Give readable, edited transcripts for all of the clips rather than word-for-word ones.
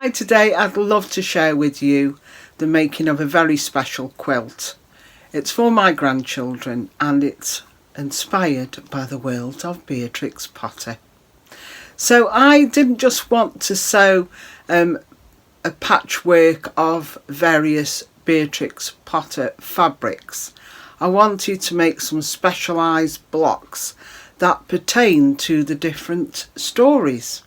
Hi, today I'd love to share with you the making of a very special quilt. It's for my grandchildren and it's inspired by the world of Beatrix Potter. So I didn't just want to sew a patchwork of various Beatrix Potter fabrics. I wanted to make some specialised blocks that pertain to the different stories.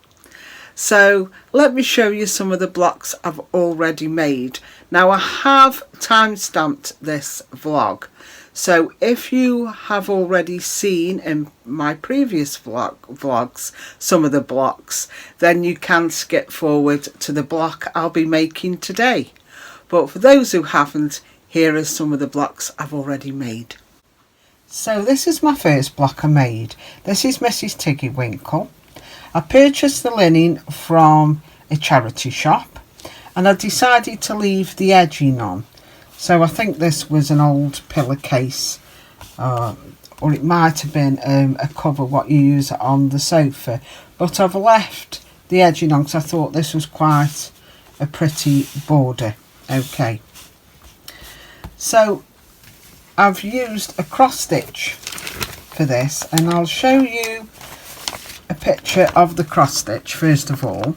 So let me show you some of the blocks I've already made. Now I have time-stamped this vlog, so if you have already seen in my previous vlogs some of the blocks, then you can skip forward to the block I'll be making today. But for those who haven't, here are some of the blocks I've already made. So this is my first block I made. This is Mrs. Tiggywinkle. I purchased the linen from a charity shop and I decided to leave the edging on. So I think this was an old pillowcase or it might have been a cover what you use on the sofa, but I've left the edging on because I thought this was quite a pretty border. Okay, so I've used a cross stitch for this and I'll show you a picture of the cross stitch first of all.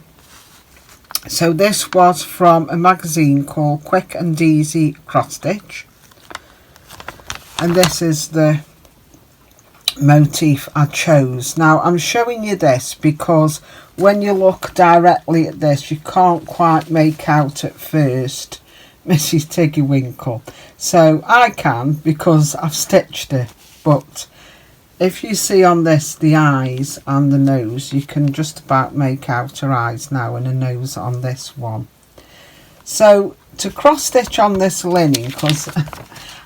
So this was from a magazine called Quick and Easy Cross Stitch, and this is the motif I chose. Now I'm showing you this because when you look directly at this you can't quite make out at first Mrs. Tiggywinkle. So I can because I've stitched her, but if you see on this the eyes and the nose, you can just about make out her eyes now and a nose on this one. So to cross stitch on this linen, because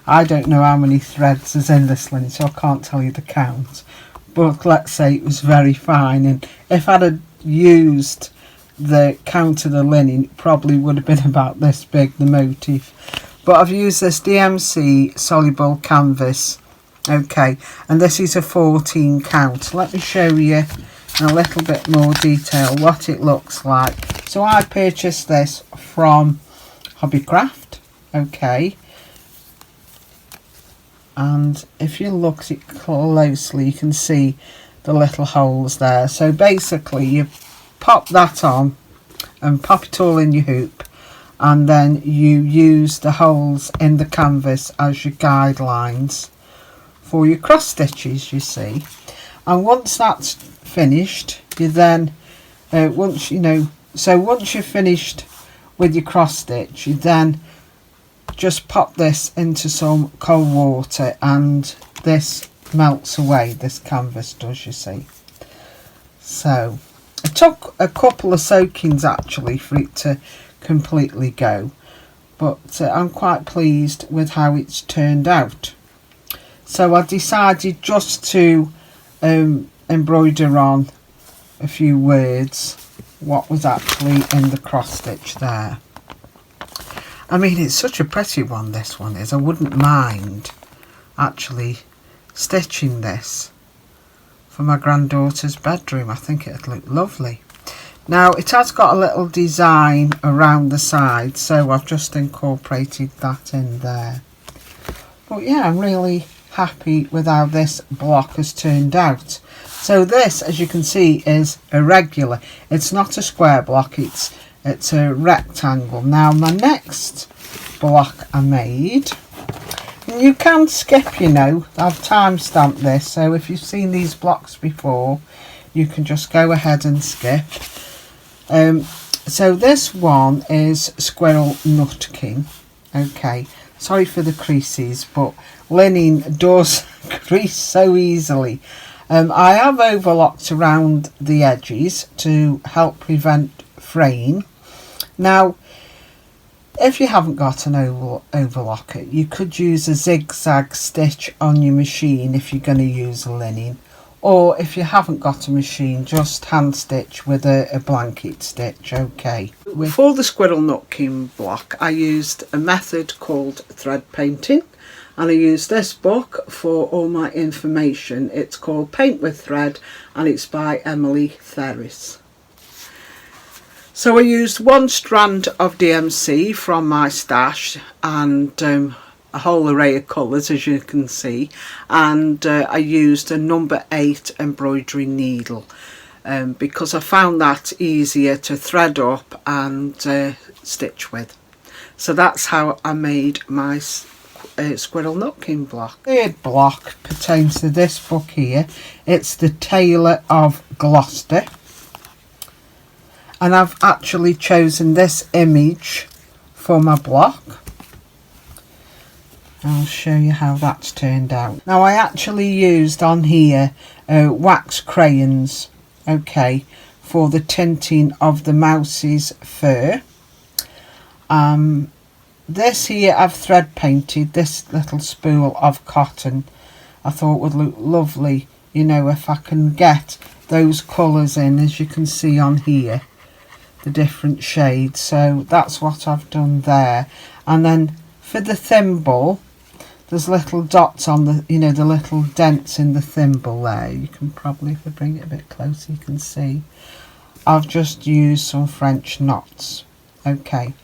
I don't know how many threads is in this linen, so I can't tell you the count, but let's say it was very fine, and if I'd have used the count of the linen it probably would have been about this big, the motif. But I've used this DMC soluble canvas. Okay, and this is a 14 count. Let me show you in a little bit more detail what it looks like. So I purchased this from Hobbycraft. Okay, and if you look at it closely you can see the little holes there. So basically you pop that on and pop it all in your hoop, and then you use the holes in the canvas as your guidelines for your cross stitches, you see. And once that's finished, you then once you're finished with your cross stitch, you then just pop this into some cold water and this melts away, this canvas does, you see. So it took a couple of soakings actually for it to completely go, but I'm quite pleased with how it's turned out. So I decided just to embroider on a few words what was actually in the cross stitch there. I mean, it's such a pretty one, this one is. I wouldn't mind actually stitching this for my granddaughter's bedroom. I think it'd look lovely. Now it has got a little design around the side, so I've just incorporated that in there. But yeah, I'm really happy with how this block has turned out. So this, as you can see, is irregular. It's not a square block, it's a rectangle. Now my next block I made, and you can skip, you know, I've time stamped this, so if you've seen these blocks before you can just go ahead and skip. So this one is Squirrel Nutking. Okay, sorry for the creases, but linen does crease so easily. I have overlocked around the edges to help prevent fraying. Now if you haven't got an overlocker, you could use a zigzag stitch on your machine if you're going to use linen, or if you haven't got a machine, just hand stitch with a blanket stitch. Okay. For the Squirrel Nutking block I used a method called thread painting, and I used this book for all my information. It's called Paint with Thread and it's by Emily Ferris. So I used one strand of DMC from my stash and a whole array of colours, as you can see, and I used a number 8 embroidery needle because I found that easier to thread up and stitch with. So that's how I made my squirrel nutkin block. The third block pertains to this book here. It's the Tailor of Gloucester, and I've actually chosen this image for my block. I'll show you how that's turned out. Now I actually used on here wax crayons, okay, for the tinting of the mouse's fur. This here I've thread painted this little spool of cotton. I thought would look lovely, you know, if I can get those colours in, as you can see on here, the different shades. So that's what I've done there. And then for the thimble, there's little dots on the, you know, the little dents in the thimble there. You can probably, if I bring it a bit closer, you can see I've just used some French knots. Okay,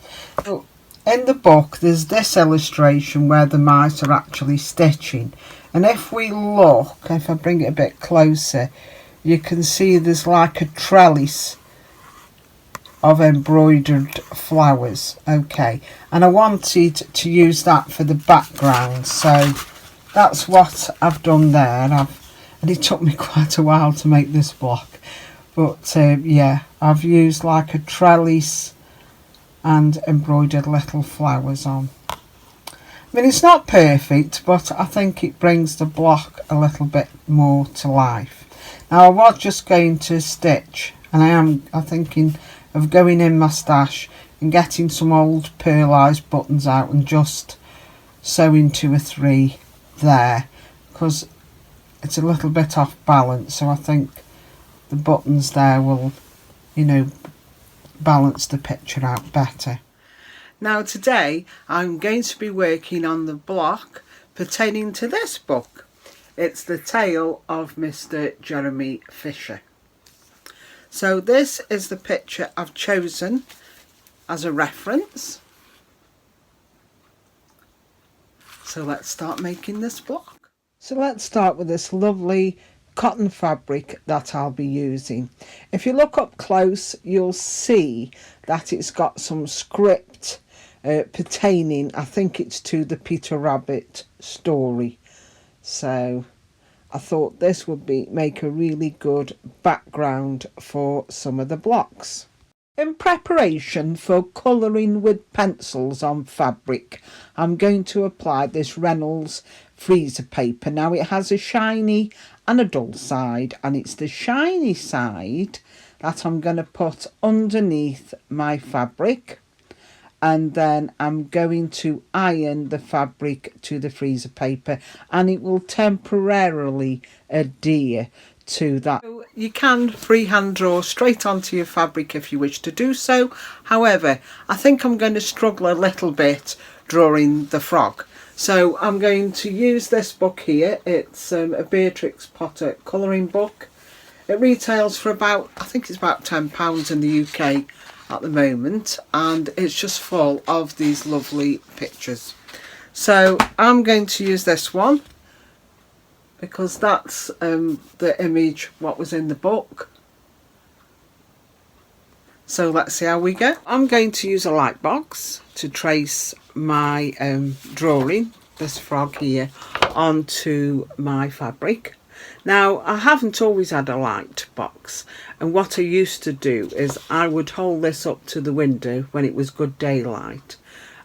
so in the book there's this illustration where the mice are actually stitching, and if we look, if I bring it a bit closer, you can see there's like a trellis of embroidered flowers. Okay, and I wanted to use that for the background, so that's what I've done there. And it took me quite a while to make this block, but yeah, I've used like a trellis and embroidered little flowers on. I mean, it's not perfect, but I think it brings the block a little bit more to life. Now I was just going to stitch, and I'm thinking of going in my stash and getting some old pearlised buttons out and just sewing 2 or 3 there, because it's a little bit off balance, so I think the buttons there will, you know, balance the picture out better. Now today I'm going to be working on the block pertaining to this book. It's the Tale of Mr. Jeremy Fisher. So this is the picture I've chosen as a reference. So let's start making this block. So let's start with this lovely cotton fabric that I'll be using. If you look up close, you'll see that it's got some script pertaining, I think it's to the Peter Rabbit story. So I thought this would make a really good background for some of the blocks. In preparation for colouring with pencils on fabric, I'm going to apply this Reynolds freezer paper. Now it has a shiny and a dull side, and it's the shiny side that I'm going to put underneath my fabric, and then I'm going to iron the fabric to the freezer paper, and it will temporarily adhere to that. So you can freehand draw straight onto your fabric if you wish to do so. However, I think I'm going to struggle a little bit drawing the frog. So I'm going to use this book here. It's a Beatrix Potter colouring book. It retails for about, I think it's about £10 in the UK at the moment, and it's just full of these lovely pictures. So I'm going to use this one because that's the image what was in the book. So let's see how we go. I'm going to use a light box to trace my drawing, this frog here, onto my fabric. Now I haven't always had a light box, and what I used to do is I would hold this up to the window when it was good daylight,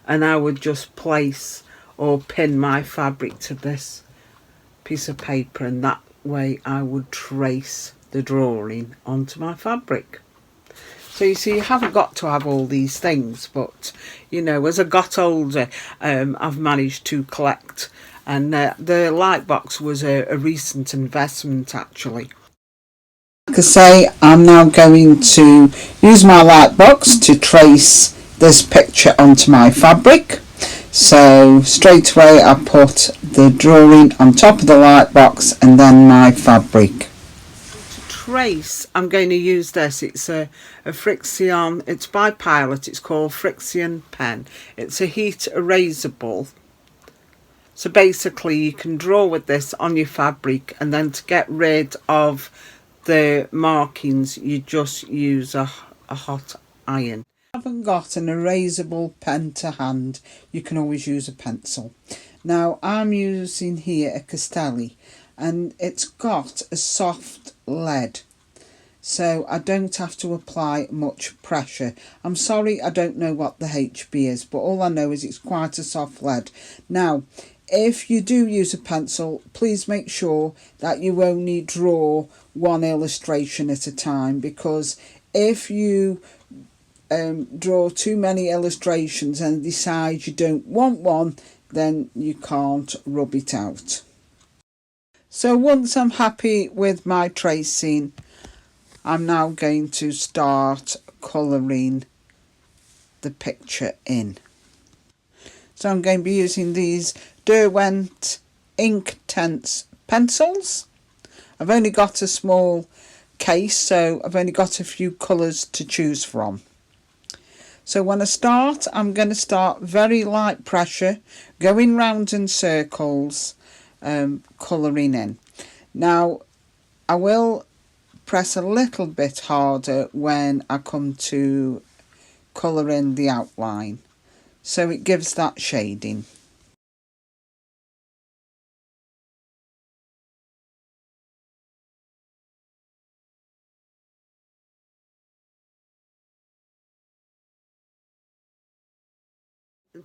and I would just place or pin my fabric to this piece of paper, and that way I would trace the drawing onto my fabric. So you see, you haven't got to have all these things, but you know, as I got older, I've managed to collect, and the light box was a recent investment actually. Like I say, I'm now going to use my light box to trace this picture onto my fabric. So straight away I put the drawing on top of the light box and then my fabric. To trace, I'm going to use this. It's a Frixion, it's by Pilot, it's called Frixion Pen. It's a heat erasable. So basically you can draw with this on your fabric, and then to get rid of the markings you just use a hot iron. If you haven't got an erasable pen to hand, you can always use a pencil. Now I'm using here a Castelli, and it's got a soft lead, so I don't have to apply much pressure. I'm sorry, I don't know what the HB is, but all I know is it's quite a soft lead. Now if you do use a pencil, please make sure that you only draw one illustration at a time, because if you draw too many illustrations and decide you don't want one, then you can't rub it out. So once I'm happy with my tracing, I'm now going to start colouring the picture in. So I'm going to be using these Derwent inktense pencils. I've only got a small case, so I've only got a few colours to choose from. So when I start, I'm going to start very light pressure, going round in circles, colouring in. Now I will press a little bit harder when I come to colour in the outline, so it gives that shading.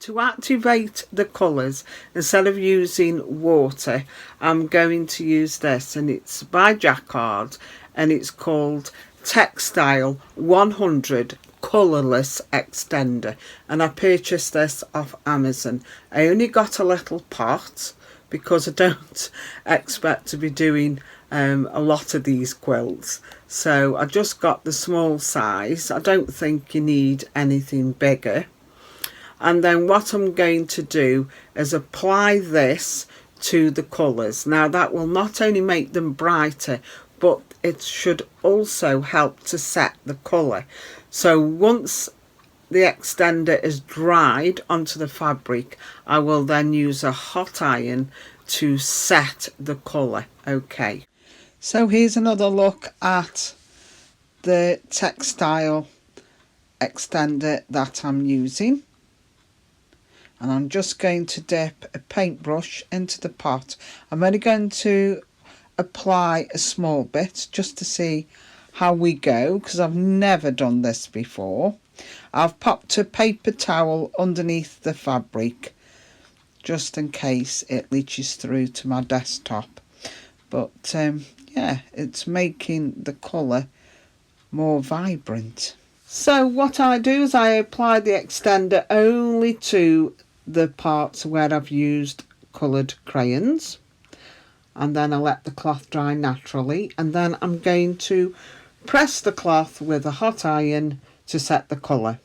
To activate the colours, instead of using water, I'm going to use this, and it's by Jacquard, and it's called Textile 100 Colourless Extender, and I purchased this off Amazon. I only got a little pot because I don't expect to be doing a lot of these quilts, so I just got the small size. I don't think you need anything bigger. And then what I'm going to do is apply this to the colours. Now that will not only make them brighter, but it should also help to set the colour. So once the extender is dried onto the fabric, I will then use a hot iron to set the colour. Okay, so here's another look at the textile extender that I'm using. And I'm just going to dip a paintbrush into the pot. I'm only going to apply a small bit just to see how we go, because I've never done this before. I've popped a paper towel underneath the fabric just in case it leaches through to my desktop. But yeah, it's making the colour more vibrant. So what I do is I apply the extender only to the parts where I've used coloured crayons, and then I let the cloth dry naturally, and then I'm going to press the cloth with a hot iron to set the colour.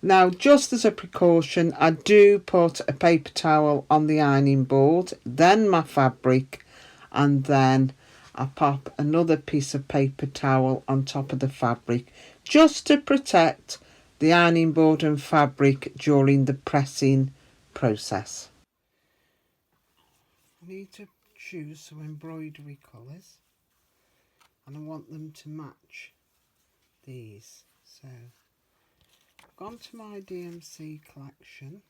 Now just as a precaution, I do put a paper towel on the ironing board, then my fabric, and then I pop another piece of paper towel on top of the fabric, just to protect the ironing board and fabric during the pressing process. I need to choose some embroidery colours, and I want them to match these. So I've gone to my DMC collection.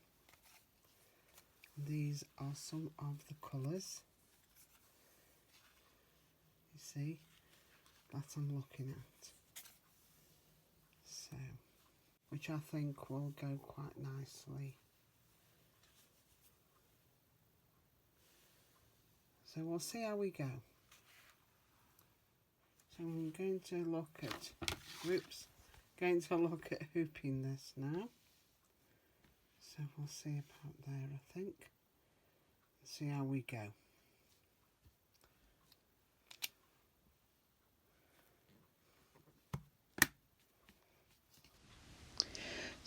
These are some of the colours, you see, that I'm looking at. So, which I think will go quite nicely. So we'll see how we go. So I'm going to look at, hooping this now. So we'll see about there, I think. See how we go.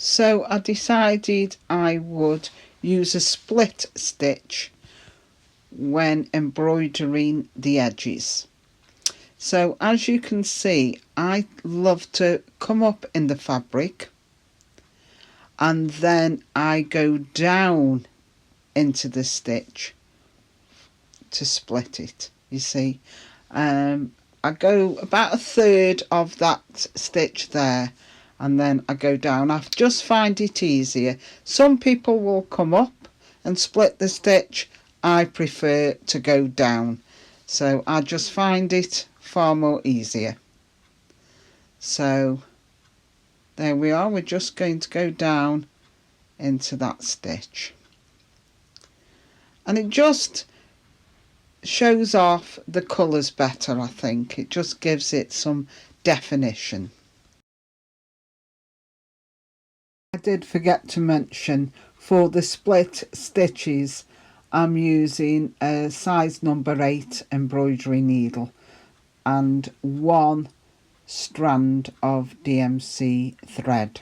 So I decided I would use a split stitch when embroidering the edges. So as you can see, I love to come up in the fabric and then I go down into the stitch to split it. You see, I go about a third of that stitch there and then I go down. I just find it easier. Some people will come up and split the stitch. I prefer to go down, so I just find it far more easier. So there we are, we're just going to go down into that stitch, and it just shows off the colours better. I think it just gives it some definition. I did forget to mention, for the split stitches I'm using a size number 8 embroidery needle and 1 strand of DMC thread.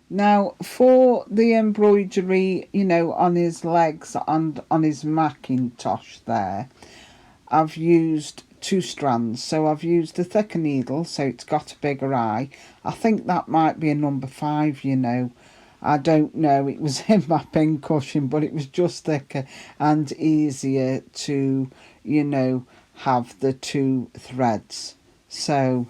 Now for the embroidery, you know, on his legs and on his Macintosh there, I've used 2 strands. So I've used a thicker needle, so it's got a bigger eye. I think that might be a number 5, you know. I don't know, it was in my pin cushion, but it was just thicker and easier to, you know, have the 2 threads. So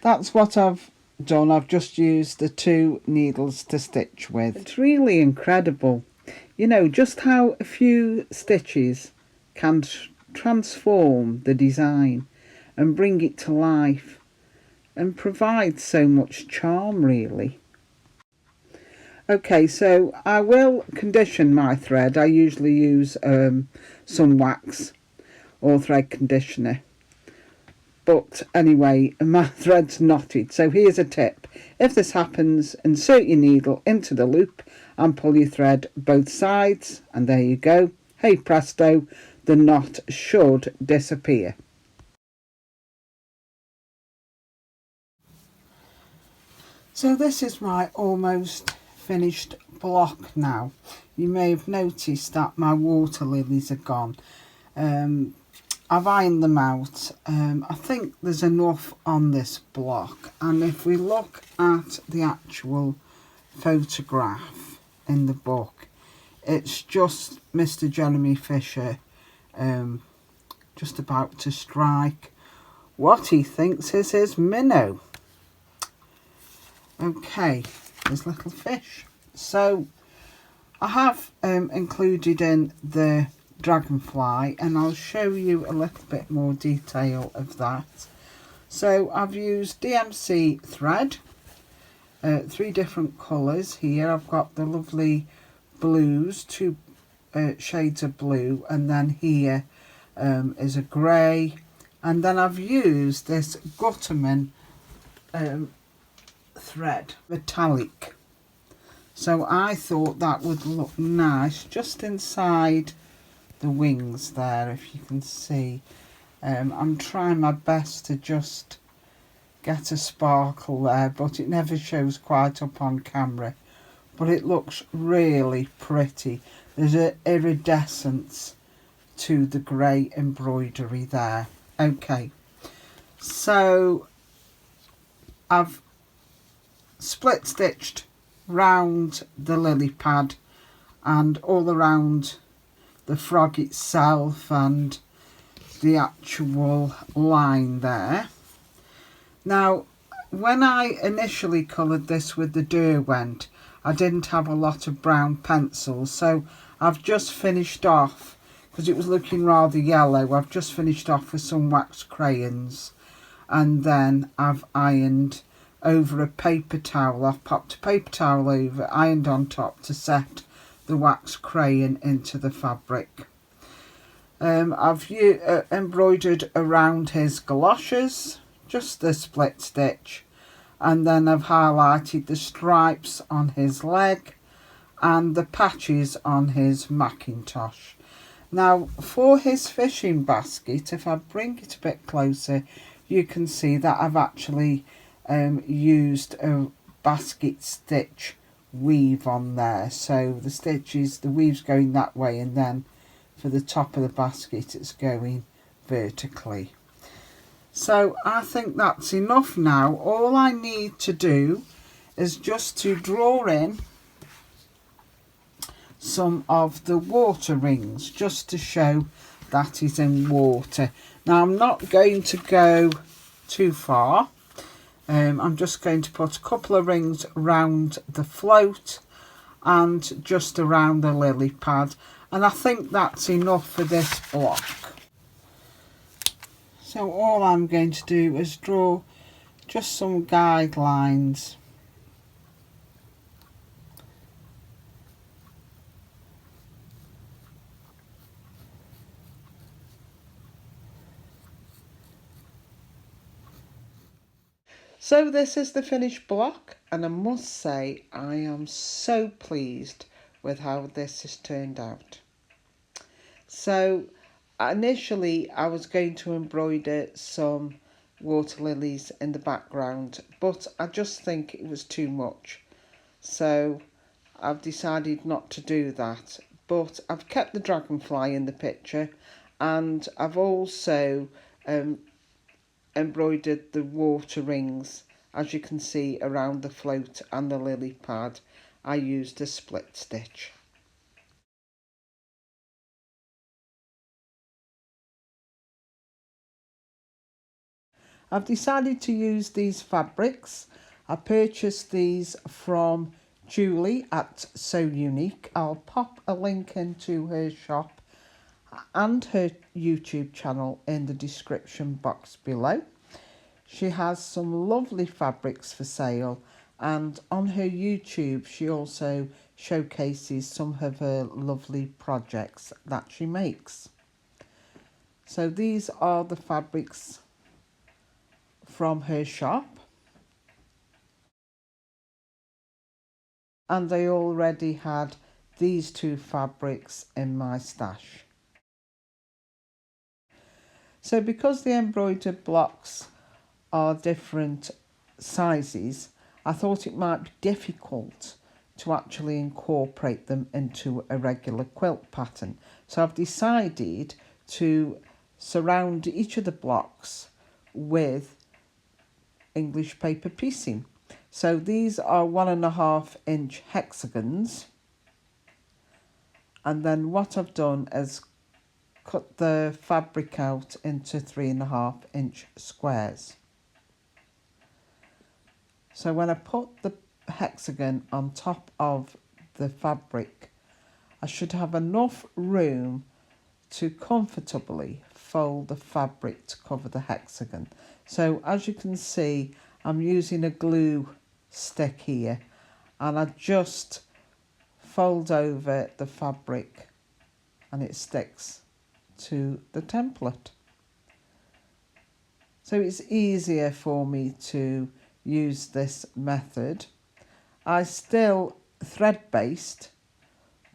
that's what I've done. I've just used the 2 needles to stitch with. It's really incredible, you know, just how a few stitches can transform the design and bring it to life and provide so much charm, really. Okay, so I will condition my thread. I usually use some wax or thread conditioner. But anyway, my thread's knotted, so here's a tip. If this happens, insert your needle into the loop and pull your thread both sides, and there you go. Hey presto, the knot should disappear. So this is my almost finished block now. You may have noticed that my water lilies are gone. I've ironed them out. I think there's enough on this block, and if we look at the actual photograph in the book, it's just Mr. Jeremy Fisher just about to strike what he thinks is his minnow. Okay, there's little fish. So I have included in the dragonfly, and I'll show you a little bit more detail of that. So I've used DMC thread, 3 different colours here. I've got the lovely blues, 2 shades of blue, and then here is a grey, and then I've used this Gutterman thread, metallic. So I thought that would look nice just inside the wings there, if you can see. I'm trying my best to just get a sparkle there, but it never shows quite up on camera, but it looks really pretty. There's an iridescence to the grey embroidery there. Okay, so I've split stitched round the lily pad and all around the frog itself and the actual line there. Now when I initially coloured this with the Derwent, I didn't have a lot of brown pencils, so I've just finished off, because it was looking rather yellow, I've just finished off with some wax crayons, and then I've ironed over a paper towel. I've popped a paper towel over, ironed on top to set the wax crayon into the fabric. I've embroidered around his galoshes, just the split stitch, and then I've highlighted the stripes on his leg and the patches on his Macintosh. Now for his fishing basket, if I bring it a bit closer, you can see that I've actually used a basket stitch weave on there. So the stitches, the weave's going that way, and then for the top of the basket it's going vertically. So I think that's enough now. All I need to do is just to draw in some of the water rings, just to show that is in water. Now I'm not going to go too far. I'm just going to put a couple of rings around the float and just around the lily pad, and I think that's enough for this block. So all I'm going to do is draw just some guidelines. So this is the finished block, and I must say I am so pleased with how this has turned out. So initially I was going to embroider some water lilies in the background, but I just think it was too much. So I've decided not to do that. But I've kept the dragonfly in the picture, and I've also embroidered the water rings, as you can see, around the float and the lily pad. I used a split stitch. I've decided to use these fabrics. I purchased these from Julie at So Unique. I'll pop a link into her shop and her YouTube channel in the description box below. She has some lovely fabrics for sale, and on her YouTube she also showcases some of her lovely projects that she makes. So these are the fabrics from her shop, and I already had these two fabrics in my stash. So because the embroidered blocks are different sizes, I thought it might be difficult to actually incorporate them into a regular quilt pattern. So I've decided to surround each of the blocks with English paper piecing. So these are 1.5 inch hexagons, and then what I've done is cut the fabric out into 3.5 inch squares. So when I put the hexagon on top of the fabric, I should have enough room to comfortably fold the fabric to cover the hexagon. So as you can see, I'm using a glue stick here, and I just fold over the fabric and it sticks to the template. So it's easier for me to use this method. I still thread based,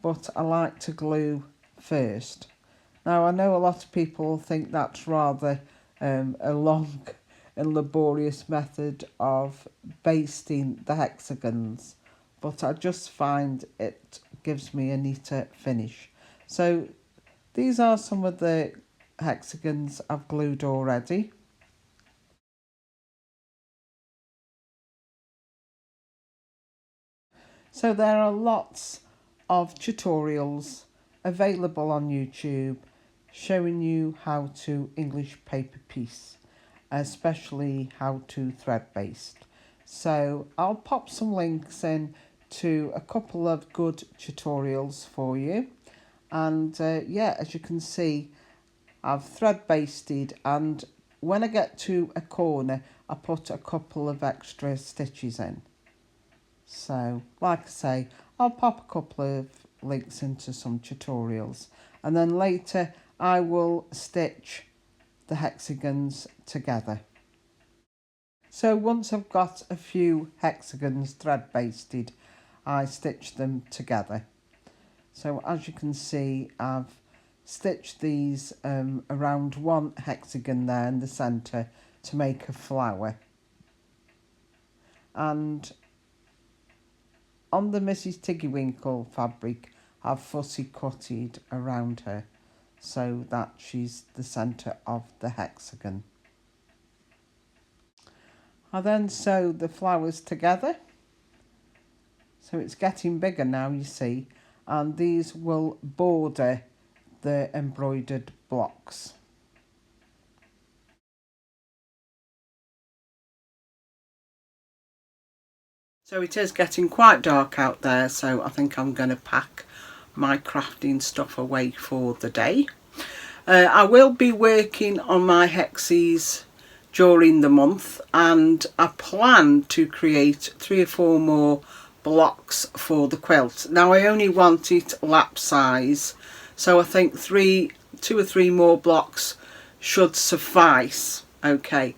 but I like to glue first. Now I know a lot of people think that's rather a long and laborious method of basting the hexagons, but I just find it gives me a neater finish. So these are some of the hexagons I've glued already. So there are lots of tutorials available on YouTube showing you how to English paper piece, especially how to thread baste. So I'll pop some links in to a couple of good tutorials for you, and yeah, as you can see, I've thread basted, and when I get to a corner I put a couple of extra stitches in. So like I say, I'll pop a couple of links into some tutorials, and then later I will stitch the hexagons together. So once I've got a few hexagons thread basted, I stitch them together. So as you can see, I've stitched these around one hexagon there in the centre to make a flower. And on the Mrs. Tiggywinkle fabric, I've fussy cutted around her so that she's the centre of the hexagon. I then sew the flowers together, so it's getting bigger now, you see, and these will border the embroidered blocks. So it is getting quite dark out there, so I think I'm going to pack my crafting stuff away for the day. I will be working on my hexes during the month, and I plan to create 3 or 4 more blocks for the quilt. Now I only want it lap size, so I think 2 or 3 more blocks should suffice. Okay,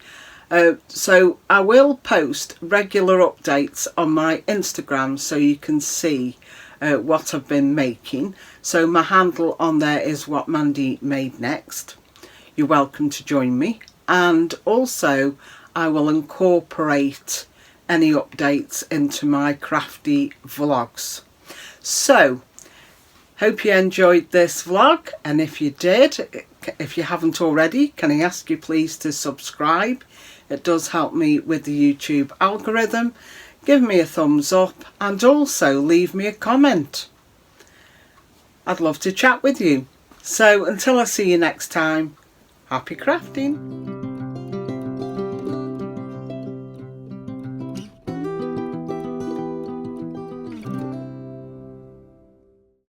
so I will post regular updates on my Instagram so you can see what I've been making. So my handle on there is What Mandy Made Next. You're welcome to join me, and also I will incorporate any updates into my crafty vlogs. So hope you enjoyed this vlog, and if you did, if you haven't already, can I ask you please to subscribe? It does help me with the YouTube algorithm. Give me a thumbs up and also leave me a comment. I'd love to chat with you. So until I see you next time, happy crafting.